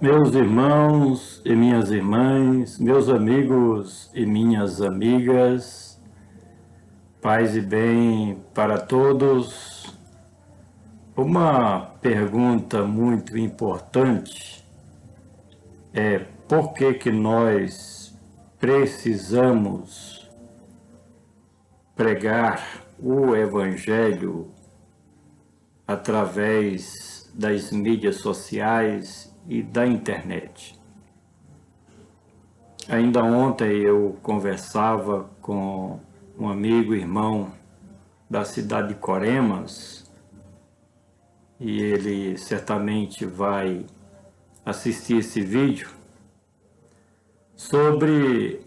Meus irmãos e minhas irmãs, meus amigos e minhas amigas, paz e bem para todos. Uma pergunta muito importante é por que nós precisamos pregar o Evangelho através das mídias sociais e da internet. Ainda ontem eu conversava com um amigo, irmão da cidade de Coremas, e ele certamente vai assistir esse vídeo, sobre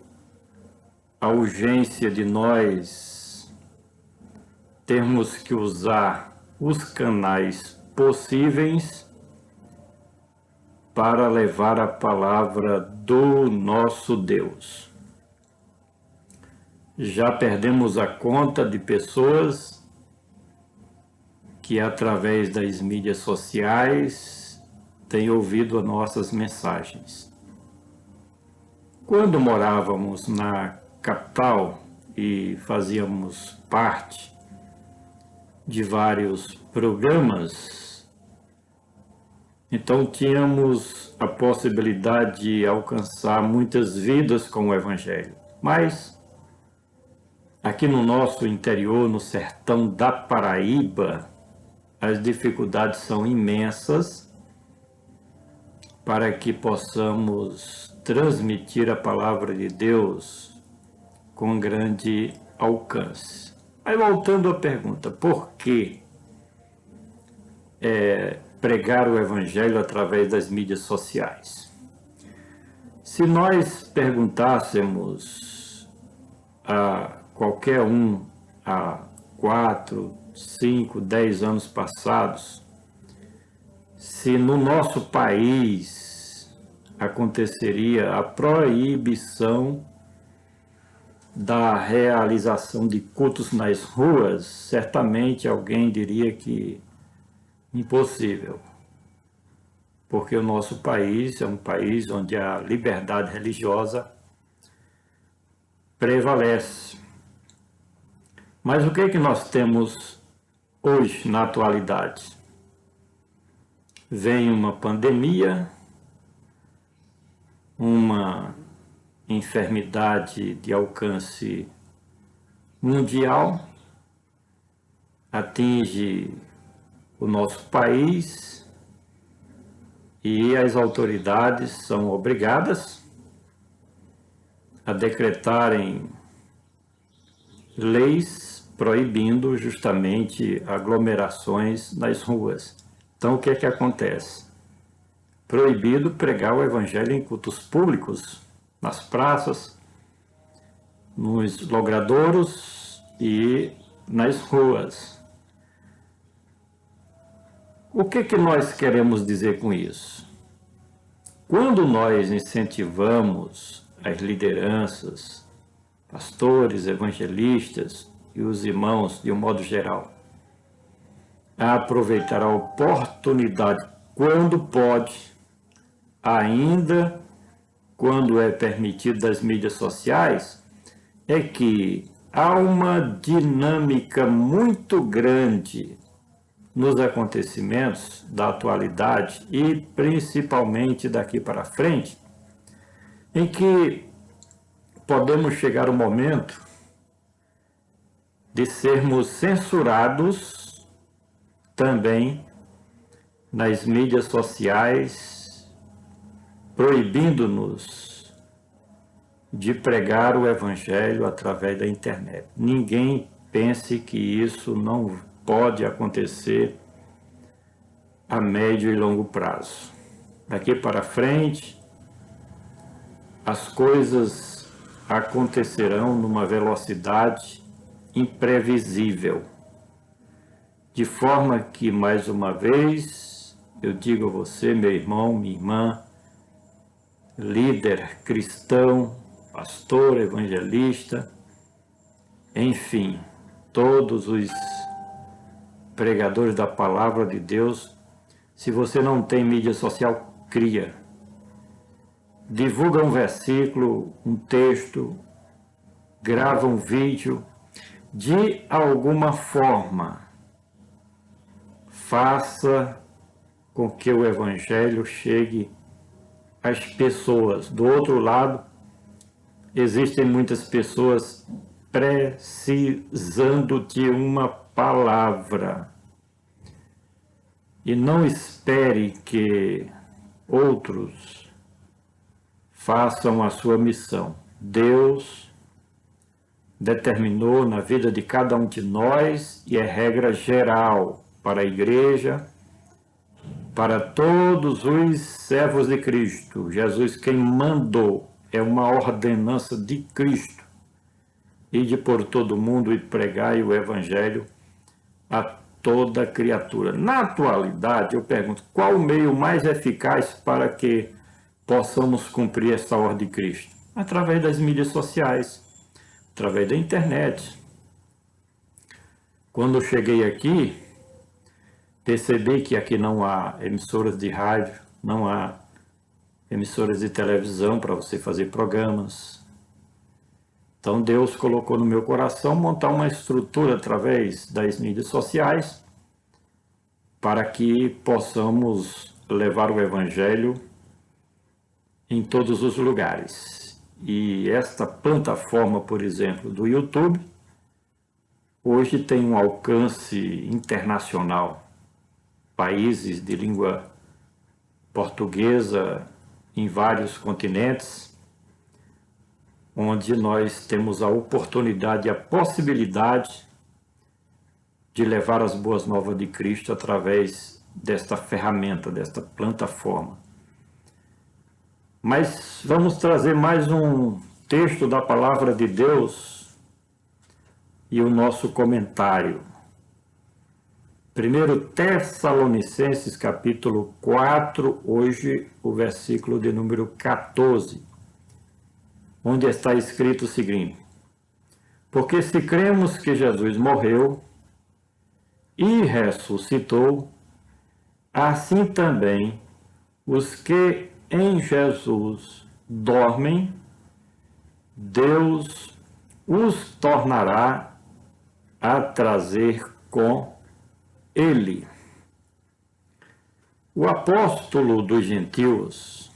a urgência de nós termos que usar os canais possíveis para levar a palavra do nosso Deus. Já perdemos a conta de pessoas que, através das mídias sociais, têm ouvido as nossas mensagens. Quando morávamos na capital e fazíamos parte de vários programas, então tínhamos a possibilidade de alcançar muitas vidas com o Evangelho. Mas aqui no nosso interior, no sertão da Paraíba, as dificuldades são imensas para que possamos transmitir a palavra de Deus com grande alcance. Aí, voltando à pergunta, por que pregar o Evangelho através das mídias sociais? Se nós perguntássemos a qualquer um há 4, 5, 10 anos passados, se no nosso país aconteceria a proibição da realização de cultos nas ruas, certamente alguém diria que impossível, porque o nosso país é um país onde a liberdade religiosa prevalece. Mas o que é que nós temos hoje, na atualidade? Vem uma pandemia, uma enfermidade de alcance mundial, atinge o nosso país e as autoridades são obrigadas a decretarem leis proibindo justamente aglomerações nas ruas. Então, o que é que acontece? Proibido pregar o Evangelho em cultos públicos, nas praças, nos logradouros e nas ruas. O que nós queremos dizer com isso? Quando nós incentivamos as lideranças, pastores, evangelistas e os irmãos, de um modo geral, a aproveitar a oportunidade quando pode, ainda quando é permitido das mídias sociais, é que há uma dinâmica muito grande nos acontecimentos da atualidade e principalmente daqui para frente, em que podemos chegar ao momento de sermos censurados também nas mídias sociais, proibindo-nos de pregar o Evangelho através da internet. Ninguém pense que isso não pode acontecer a médio e longo prazo. Daqui para frente, as coisas acontecerão numa velocidade imprevisível, de forma que, mais uma vez, eu digo a você, meu irmão, minha irmã, líder cristão, pastor, evangelista, enfim, todos os pregadores da palavra de Deus, se você não tem mídia social, cria. divulga um versículo, um texto, grava um vídeo, de alguma forma, faça com que o Evangelho chegue às pessoas. Do outro lado, existem muitas pessoas precisando de uma palavra. E não espere que outros façam a sua missão. Deus determinou na vida de cada um de nós, e é regra geral para a igreja, para todos os servos de Cristo. Jesus quem mandou, é uma ordenança de Cristo, ide por todo mundo e pregai o Evangelho a toda criatura. Na atualidade, eu pergunto, qual o meio mais eficaz para que possamos cumprir essa ordem de Cristo? Através das mídias sociais, através da internet. Quando eu cheguei aqui, percebi que aqui não há emissoras de rádio, não há emissoras de televisão para você fazer programas. Então Deus colocou no meu coração montar uma estrutura através das mídias sociais para que possamos levar o Evangelho em todos os lugares. E esta plataforma, por exemplo, do YouTube, hoje tem um alcance internacional. Países de língua portuguesa em vários continentes, onde nós temos a oportunidade e a possibilidade de levar as boas novas de Cristo através desta ferramenta, desta plataforma. Mas vamos trazer mais um texto da Palavra de Deus e o nosso comentário. 1 Tessalonicenses, capítulo 4, hoje o versículo de número 14, onde está escrito o seguinte: porque se cremos que Jesus morreu e ressuscitou, assim também os que em Jesus dormem, Deus os tornará a trazer com Ele. O apóstolo dos gentios,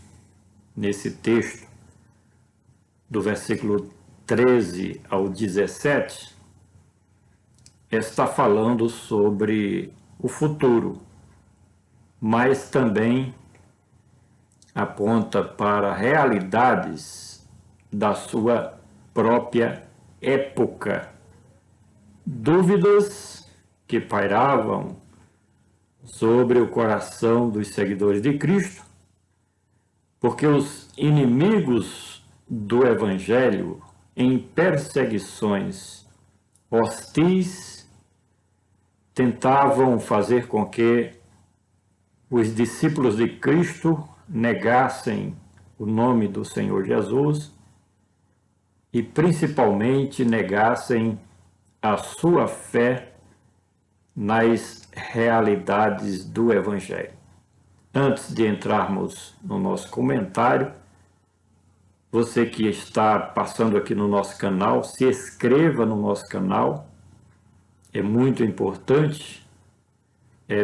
nesse texto, do versículo 13 ao 17, está falando sobre o futuro, mas também aponta para realidades da sua própria época. Dúvidas que pairavam sobre o coração dos seguidores de Cristo, porque os inimigos do Evangelho, em perseguições hostis, tentavam fazer com que os discípulos de Cristo negassem o nome do Senhor Jesus e principalmente negassem a sua fé nas realidades do Evangelho. Antes de entrarmos no nosso comentário, você que está passando aqui no nosso canal, se inscreva no nosso canal, é muito importante,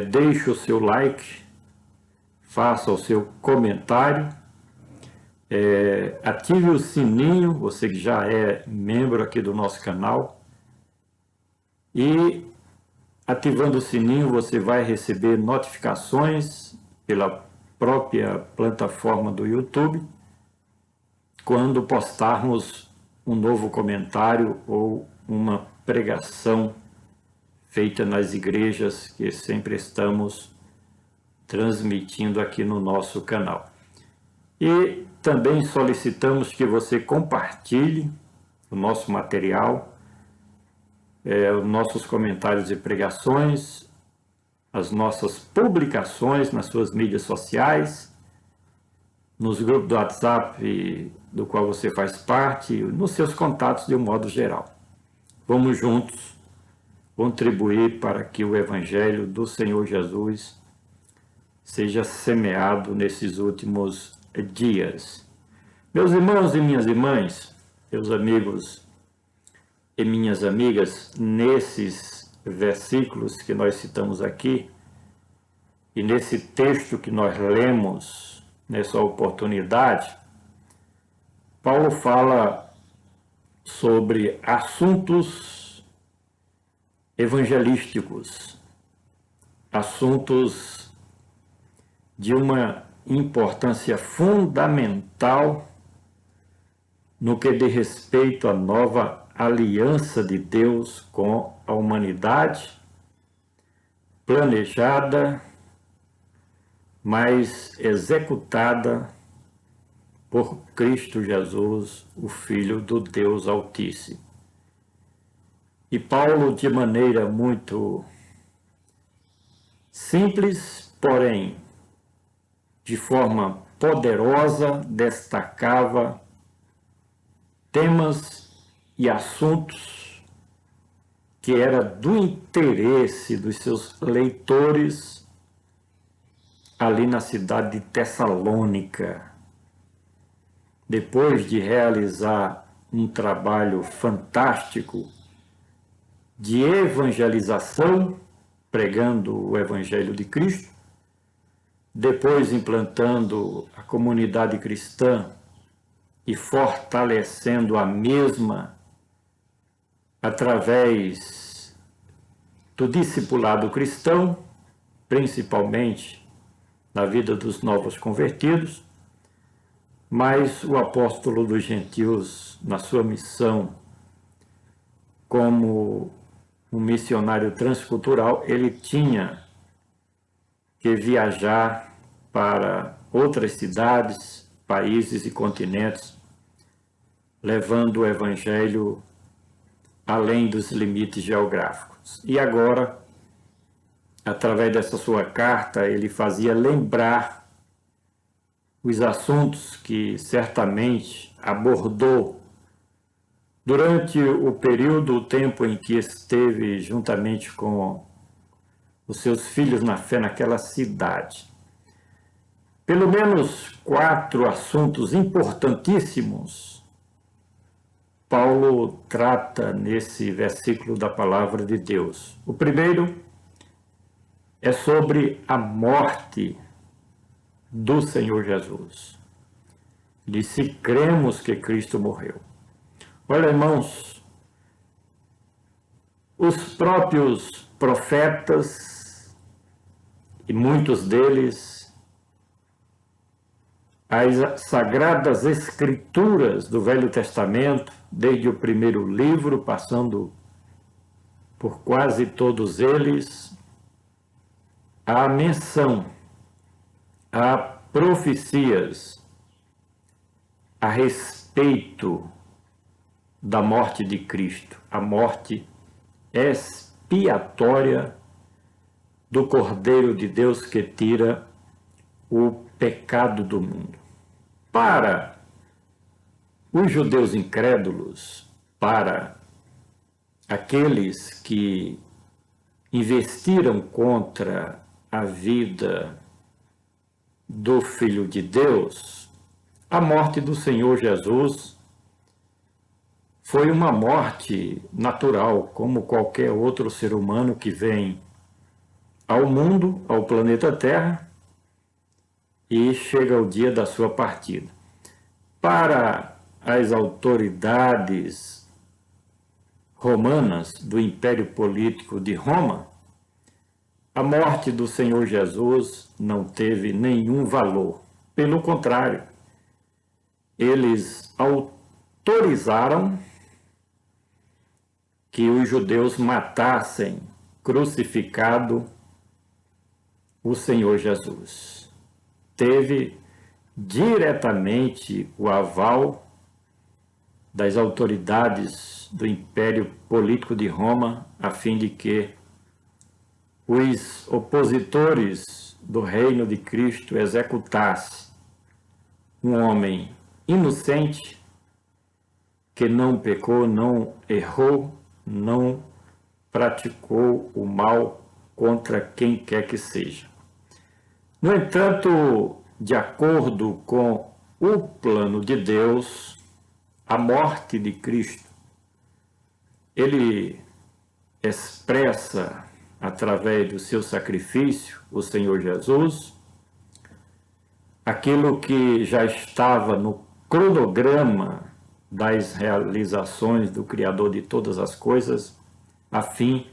deixe o seu like, faça o seu comentário, ative o sininho, você que já é membro aqui do nosso canal, e ativando o sininho você vai receber notificações pela própria plataforma do YouTube quando postarmos um novo comentário ou uma pregação feita nas igrejas que sempre estamos transmitindo aqui no nosso canal. E também solicitamos que você compartilhe o nosso material, os nossos comentários e pregações, as nossas publicações nas suas mídias sociais, nos grupos do WhatsApp do qual você faz parte, nos seus contatos de um modo geral. Vamos juntos contribuir para que o Evangelho do Senhor Jesus seja semeado nesses últimos dias. Meus irmãos e minhas irmãs, meus amigos e minhas amigas, nesses versículos que nós citamos aqui, e nesse texto que nós lemos nessa oportunidade, Paulo fala sobre assuntos evangelísticos, assuntos de uma importância fundamental no que diz respeito à nova aliança de Deus com a humanidade, planejada, mas executada por Cristo Jesus, o Filho do Deus Altíssimo. E Paulo, de maneira muito simples, porém de forma poderosa, destacava temas e assuntos que era do interesse dos seus leitores ali na cidade de Tessalônica. Depois de realizar um trabalho fantástico de evangelização, pregando o Evangelho de Cristo, depois implantando a comunidade cristã e fortalecendo a mesma através do discipulado cristão, principalmente na vida dos novos convertidos, mas o apóstolo dos gentios, na sua missão como um missionário transcultural, ele tinha que viajar para outras cidades, países e continentes, levando o evangelho além dos limites geográficos. E agora, através dessa sua carta, ele fazia lembrar os assuntos que certamente abordou durante o período, o tempo em que esteve juntamente com os seus filhos na fé naquela cidade. Pelo menos 4 assuntos importantíssimos Paulo trata nesse versículo da palavra de Deus. O primeiro é sobre a morte do Senhor Jesus. Disse: cremos que Cristo morreu. Olha, irmãos, os próprios profetas, e muitos deles, as sagradas escrituras do Velho Testamento, desde o primeiro livro, passando por quase todos eles, há menção, há profecias a respeito da morte de Cristo, a morte expiatória do Cordeiro de Deus que tira o pecado do mundo. Para os judeus incrédulos, para aqueles que investiram contra a vida do Filho de Deus, a morte do Senhor Jesus foi uma morte natural, como qualquer outro ser humano que vem ao mundo, ao planeta Terra, e chega o dia da sua partida. Para as autoridades romanas do Império Político de Roma, a morte do Senhor Jesus não teve nenhum valor. Pelo contrário, eles autorizaram que os judeus matassem crucificado o Senhor Jesus. Teve diretamente o aval das autoridades do Império Político de Roma, a fim de que os opositores do reino de Cristo executassem um homem inocente que não pecou, não errou, não praticou o mal contra quem quer que seja. No entanto, de acordo com o plano de Deus, a morte de Cristo, ele expressa através do seu sacrifício, o Senhor Jesus, aquilo que já estava no cronograma das realizações do Criador de todas as coisas, a fim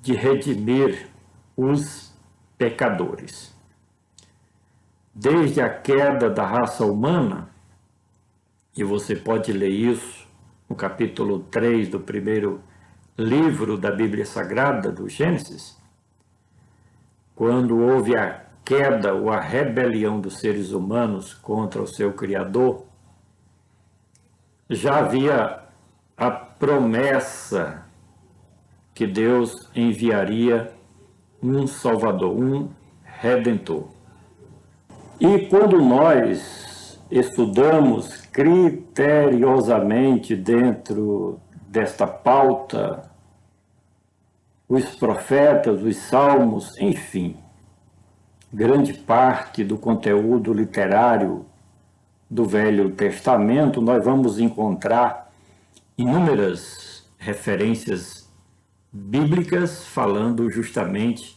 de redimir os pecadores. Desde a queda da raça humana, e você pode ler isso no capítulo 3 do primeiro livro da Bíblia Sagrada, do Gênesis, quando houve a queda ou a rebelião dos seres humanos contra o seu Criador, já havia a promessa que Deus enviaria um Salvador, um Redentor. E quando nós estudamos criteriosamente dentro desta pauta, os profetas, os salmos, enfim, grande parte do conteúdo literário do Velho Testamento, nós vamos encontrar inúmeras referências bíblicas falando justamente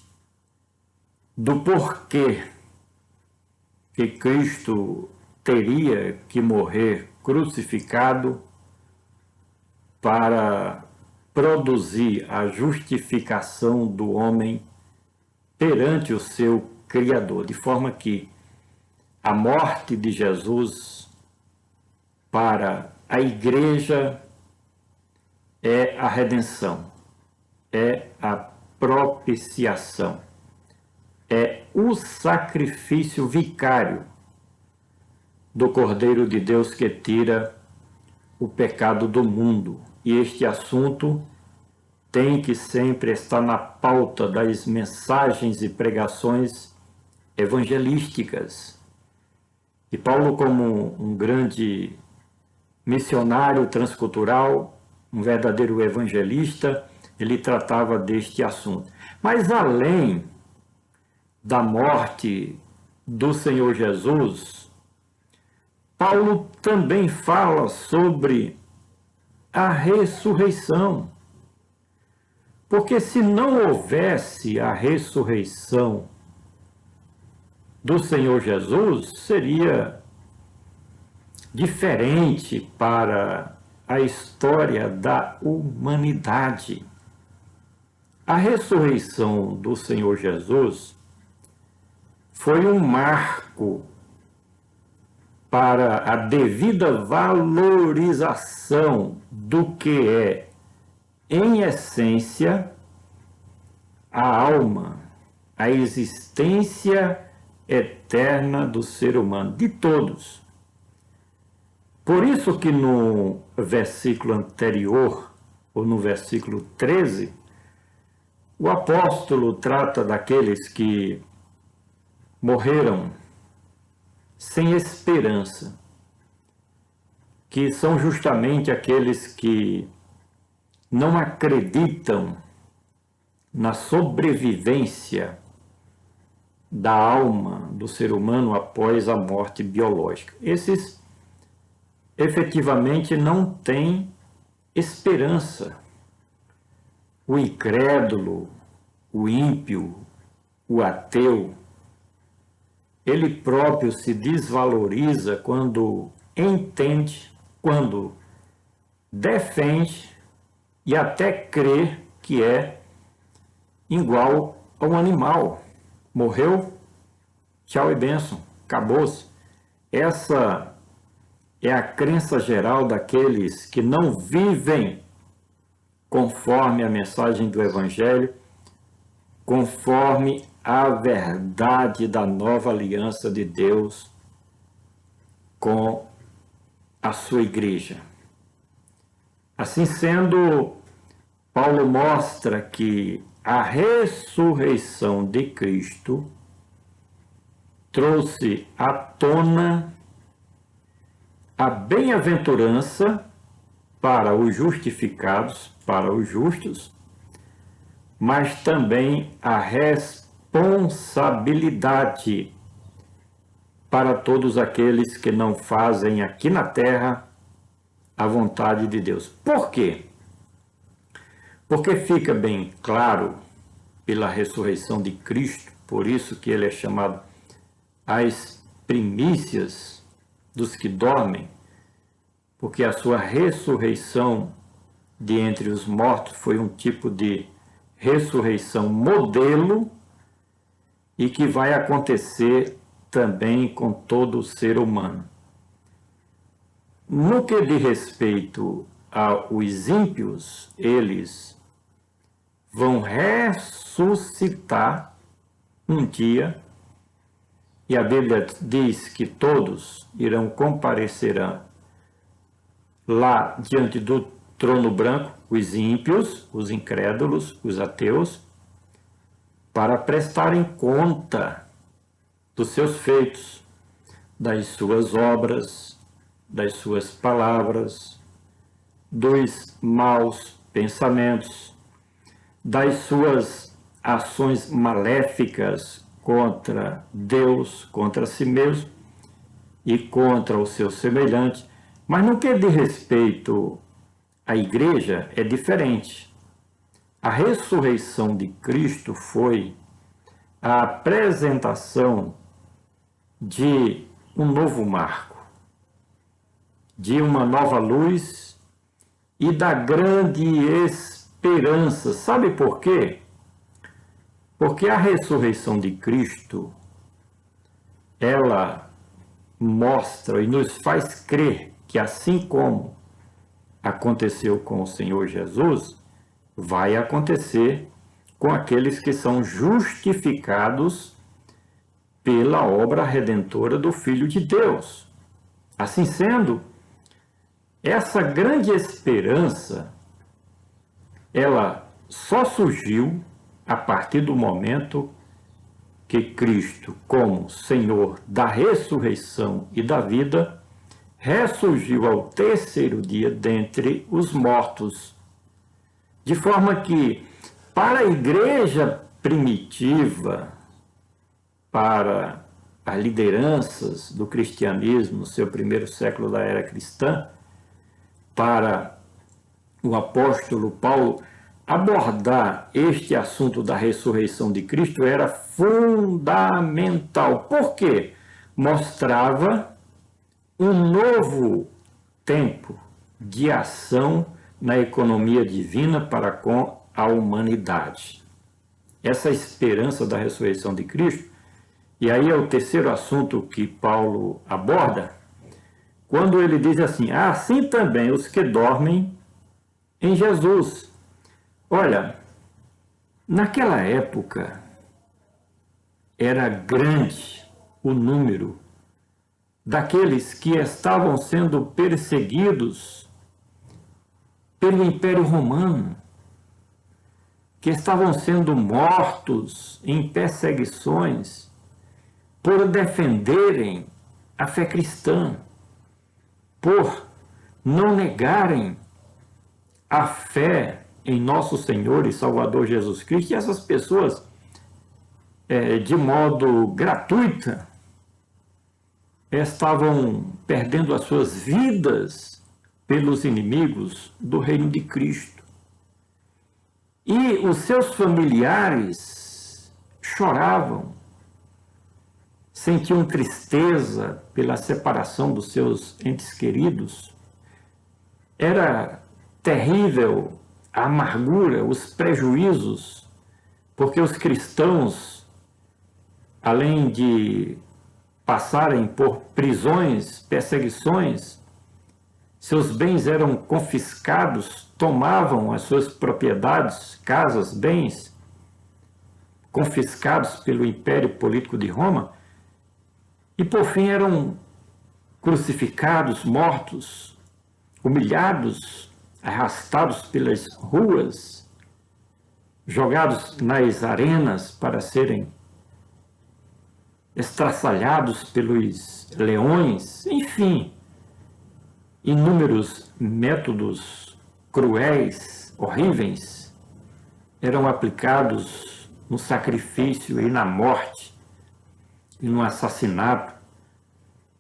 do porquê que Cristo teria que morrer crucificado para produzir a justificação do homem perante o seu Criador, de forma que a morte de Jesus para a igreja é a redenção, é a propiciação, é o sacrifício vicário do Cordeiro de Deus que tira o pecado do mundo. E este assunto tem que sempre estar na pauta das mensagens e pregações evangelísticas. E Paulo, como um grande missionário transcultural, um verdadeiro evangelista, ele tratava deste assunto. Mas além da morte do Senhor Jesus, Paulo também fala sobre a ressurreição. Porque se não houvesse a ressurreição do Senhor Jesus, seria diferente para a história da humanidade. A ressurreição do Senhor Jesus foi um marco para a devida valorização do que é, em essência, a alma, a existência eterna do ser humano, de todos. Por isso que no versículo anterior, ou no versículo 13, o apóstolo trata daqueles que morreram sem esperança, que são justamente aqueles que não acreditam na sobrevivência da alma do ser humano após a morte biológica. Esses efetivamente não têm esperança. O incrédulo, o ímpio, o ateu, ele próprio se desvaloriza quando entende, quando defende e até crê que é igual a um animal. Morreu, tchau e bênção, acabou-se. Essa é a crença geral daqueles que não vivem conforme a mensagem do Evangelho, conforme a verdade da nova aliança de Deus com a sua igreja. Assim sendo, Paulo mostra que a ressurreição de Cristo trouxe à tona a bem-aventurança para os justificados, para os justos, mas também a responsabilidade para todos aqueles que não fazem aqui na terra a vontade de Deus. Por quê? Porque fica bem claro pela ressurreição de Cristo, por isso que ele é chamado as primícias dos que dormem, porque a sua ressurreição de entre os mortos foi um tipo de ressurreição modelo e que vai acontecer também com todo ser humano. No que diz respeito aos ímpios, eles vão ressuscitar um dia, e a Bíblia diz que todos irão comparecer lá diante do trono branco, os ímpios, os incrédulos, os ateus, para prestarem conta dos seus feitos, das suas obras, das suas palavras, dos maus pensamentos, das suas ações maléficas contra Deus, contra si mesmo e contra o seu semelhante. Mas no que diz respeito à igreja é diferente. A ressurreição de Cristo foi a apresentação de um novo marco, de uma nova luz e da grande esperança. Sabe por quê? Porque a ressurreição de Cristo, ela mostra e nos faz crer que assim como aconteceu com o Senhor Jesus, vai acontecer com aqueles que são justificados pela obra redentora do Filho de Deus. Assim sendo, essa grande esperança, ela só surgiu a partir do momento que Cristo, como Senhor da ressurreição e da vida, ressurgiu ao terceiro dia dentre os mortos. De forma que, para a igreja primitiva, para as lideranças do cristianismo no seu primeiro século da era cristã, para o apóstolo Paulo, abordar este assunto da ressurreição de Cristo era fundamental. Por quê? Mostrava um novo tempo de ação na economia divina para com a humanidade. Essa esperança da ressurreição de Cristo, e aí é o terceiro assunto que Paulo aborda, quando ele diz assim: assim também os que dormem em Jesus. Olha, naquela época era grande o número daqueles que estavam sendo perseguidos pelo Império Romano, que estavam sendo mortos em perseguições por defenderem a fé cristã, por não negarem a fé em nosso Senhor e Salvador Jesus Cristo. E essas pessoas, de modo gratuito, estavam perdendo as suas vidas pelos inimigos do reino de Cristo. E os seus familiares choravam, sentiam tristeza pela separação dos seus entes queridos. Era terrível a amargura, os prejuízos, porque os cristãos, além de passarem por prisões, perseguições, seus bens eram confiscados, tomavam as suas propriedades, casas, bens, confiscados pelo Império Político de Roma, e por fim eram crucificados, mortos, humilhados, arrastados pelas ruas, jogados nas arenas para serem estraçalhados pelos leões, enfim, inúmeros métodos cruéis, horríveis, eram aplicados no sacrifício e na morte e no assassinato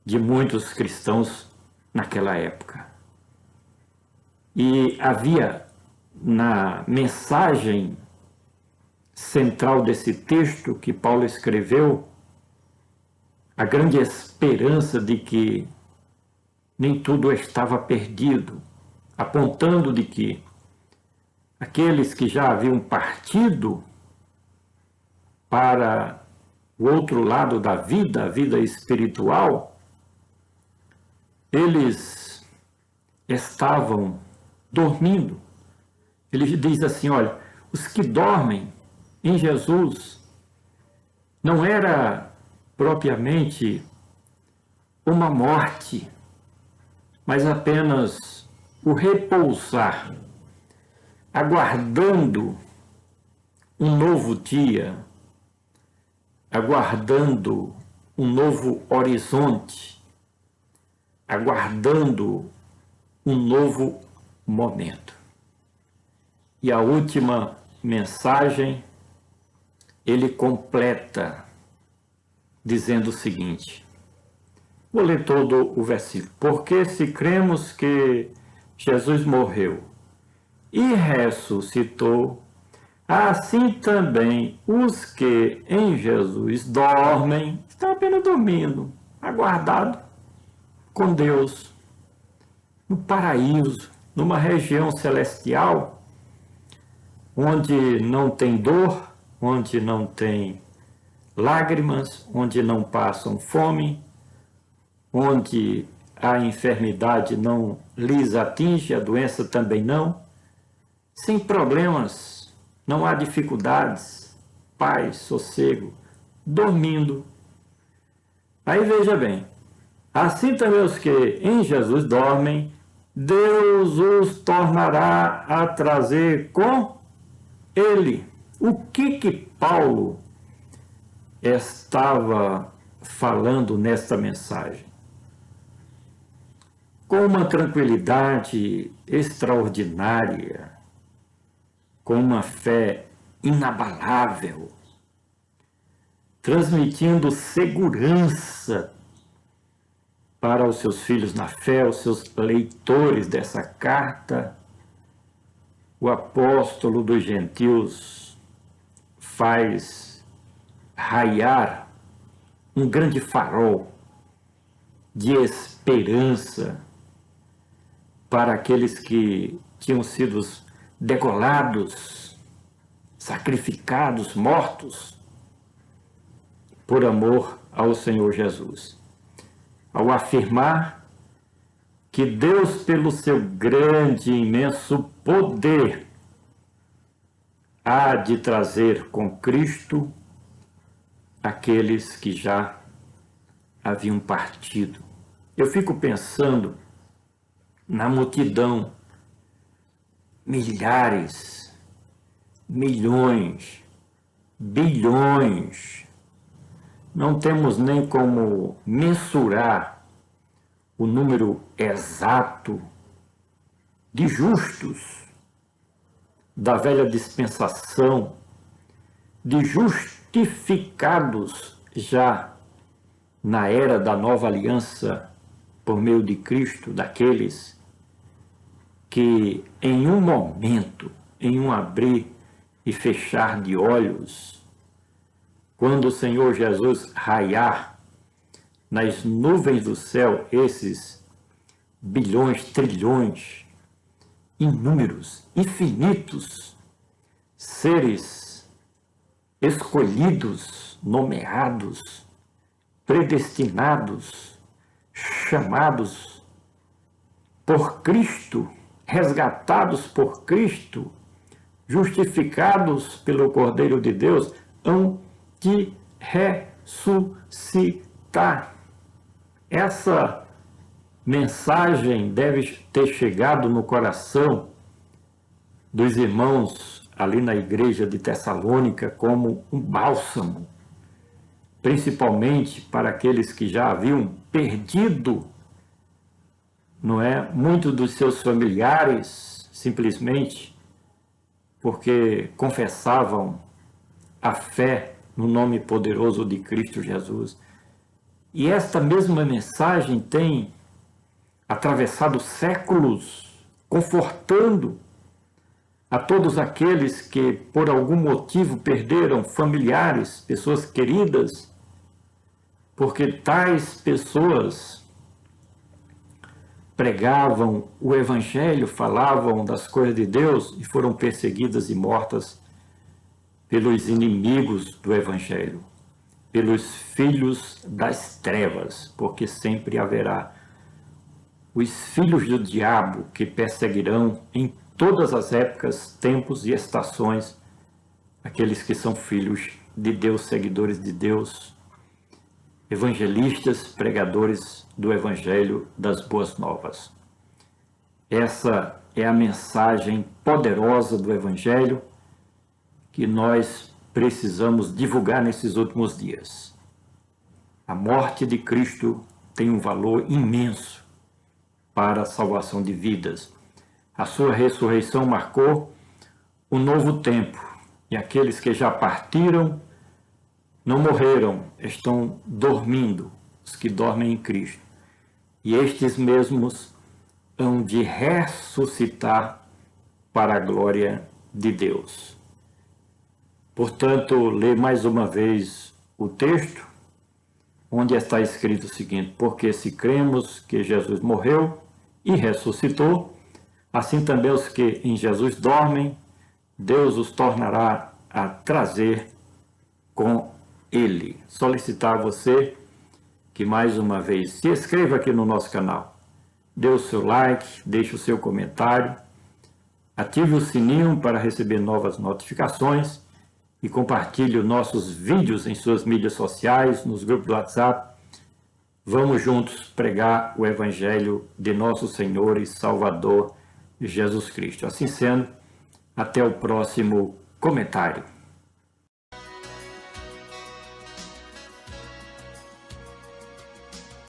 de muitos cristãos naquela época. E havia na mensagem central desse texto que Paulo escreveu a grande esperança de que nem tudo estava perdido, apontando de que aqueles que já haviam partido para o outro lado da vida, a vida espiritual, eles estavam dormindo. Ele diz assim, olha, os que dormem em Jesus não era propriamente uma morte, mas apenas o repousar, aguardando um novo dia, aguardando um novo horizonte, aguardando um novo momento. E a última mensagem, ele completa dizendo o seguinte, vou ler todo o versículo. Porque se cremos que Jesus morreu e ressuscitou, assim também os que em Jesus dormem, estão apenas dormindo, aguardado com Deus, no paraíso, numa região celestial, onde não tem dor, onde não tem lágrimas, onde não passam fome, onde a enfermidade não lhes atinge, a doença também não, sem problemas, não há dificuldades, paz, sossego, dormindo. Aí veja bem, assim também os que em Jesus dormem, Deus os tornará a trazer com Ele. O que Paulo estava falando nesta mensagem? Com uma tranquilidade extraordinária, com uma fé inabalável, transmitindo segurança para os seus filhos na fé, os seus leitores dessa carta, o apóstolo dos gentios faz raiar um grande farol de esperança para aqueles que tinham sido degolados, sacrificados, mortos, por amor ao Senhor Jesus. Ao afirmar que Deus, pelo seu grande e imenso poder, há de trazer com Cristo aqueles que já haviam partido. Eu fico pensando na multidão, milhares, milhões, bilhões. Não temos nem como mensurar o número exato de justos da velha dispensação, de justificados já na era da nova aliança por meio de Cristo, daqueles que em um momento, em um abrir e fechar de olhos, quando o Senhor Jesus raiar nas nuvens do céu esses bilhões, trilhões, inúmeros, infinitos seres escolhidos, nomeados, predestinados, chamados por Cristo, resgatados por Cristo, justificados pelo Cordeiro de Deus, hão de ressuscitar. Essa mensagem deve ter chegado no coração dos irmãos ali na igreja de Tessalônica como um bálsamo, principalmente para aqueles que já haviam perdido, não é? Muitos dos seus familiares, simplesmente porque confessavam a fé no nome poderoso de Cristo Jesus. E esta mesma mensagem tem atravessado séculos, confortando a todos aqueles que, por algum motivo, perderam familiares, pessoas queridas, porque tais pessoas pregavam o Evangelho, falavam das coisas de Deus e foram perseguidas e mortas pelos inimigos do Evangelho, pelos filhos das trevas, porque sempre haverá os filhos do diabo que perseguirão em todas as épocas, tempos e estações aqueles que são filhos de Deus, seguidores de Deus, evangelistas, pregadores do Evangelho das Boas Novas. Essa é a mensagem poderosa do Evangelho que nós precisamos divulgar nesses últimos dias. A morte de Cristo tem um valor imenso para a salvação de vidas. A sua ressurreição marcou um novo tempo, e aqueles que já partiram não morreram, estão dormindo, os que dormem em Cristo. E estes mesmos hão de ressuscitar para a glória de Deus. Portanto, lê mais uma vez o texto, onde está escrito o seguinte: porque se cremos que Jesus morreu e ressuscitou, assim também os que em Jesus dormem, Deus os tornará a trazer com Ele. Solicitar a você que mais uma vez se inscreva aqui no nosso canal, dê o seu like, deixe o seu comentário, ative o sininho para receber novas notificações e compartilhe os nossos vídeos em suas mídias sociais, nos grupos do WhatsApp. Vamos juntos pregar o Evangelho de nosso Senhor e Salvador Jesus Cristo. Assim sendo, até o próximo comentário.